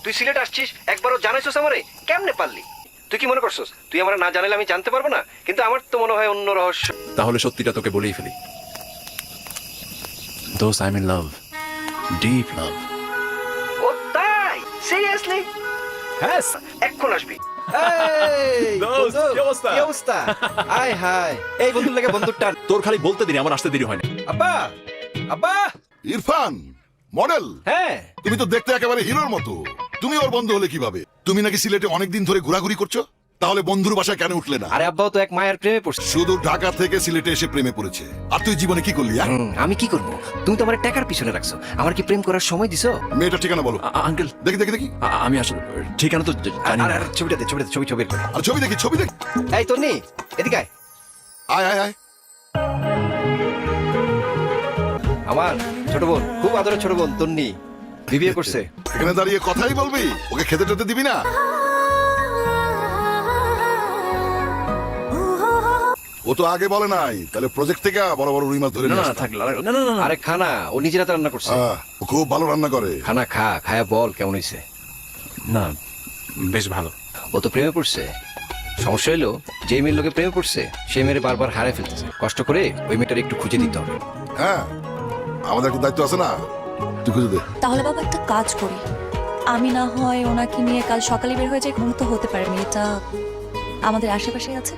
তুই সিলেট আসছিস, একবারও জানাইছস আমারে? কেমনে পারলি? তুই কি মনে করছস তুই আমার না জানাইলে আমি জানতে পারবো না? কিন্তু আমার তো মনে হয় অন্য রহস্য। তাহলে সত্যিটা তোকে বলেই ফেলি। দোস্ত, I am in love, deep love. ও তাই? সিরিয়াসলি? হ্যাঁ। এখন আসবি? দোস্ত, কি অবস্থা? কি অবস্থা? আয় হায়, এই বন্ধুর লাগে বন্ধুর টান। তোর খালি বলতে দিনি, আমার আসতে দেরি হয় না। আব্বা, আব্বা। ইরফান মডেল, হ্যাঁ, তুমি তো দেখতে একেবারে হিরোর মতো। তুমি ওর বন্ধু হলে কিভাবে? তুমি নাকি সিলেটে অনেকদিন ধরে ঘোরাঘুরি করছো, তাহলে বন্ধুর বাসায় কেন উঠলে না? আরে আব্বাও তো এক মায়ের প্রেমে পড়ছে। শুধু ঢাকা থেকে সিলেটে এসে প্রেমে পড়েছে, আর তুই জীবনে কি করলি? আমি কি করবো? তুমি তো আমার টাকার পিছনে রাখছো, আমার কি প্রেম করার সময় দিছো? মেয়েটা ঠিকানা বলো। আঙ্কেল, দেখি দেখি দেখি। আমি আসলে ঠিকানা তো জানি না। ছবিটা দে, ছবি বের করে। আর ছবি দেখি, ছবি দেখি। এই তন্নি, এদিকে আয়। আয় আয় আয়। আমার ছোট বোন, খুব আদরের ছোট বোন তন্নি, বিয়ে করছে। এখানে দাঁড়িয়ে কথাই বলবি? ওকে খেতে টেতে দিবি না? ও তো আগে বলে নাই, তাহলে প্রজেক্ট থেকে বড় বড় রুই মাছ ধরে না নিয়ে না আসতাম। থাকলে না না না। আরে খানা ও নিজের হাতে রান্না করছে। ও খুব ভালো রান্না করে। খানা খায়া বল কেমন হয়েছে। না, বেশ ভালো। ও তো প্রেমে পড়ছে। সমস্যা হলো, যে মেয়ের লোকে প্রেমে পড়ছে সেই মেয়ের বারবার হারায় ফেলতেছে। কষ্ট করে ওই মেয়েটার একটু খুঁজে দিতে হবে। হ্যাঁ, আমাদের একটা দায়িত্ব আছে না, তুই খুঁজে দে। তাহলে বাবা একটা কাজ করি, আমি না হয় ওনাকে নিয়ে কাল সকালে বের হয়ে যাই। মনে তো হতে পারে মেয়েটা আমাদের আশেপাশে আছে।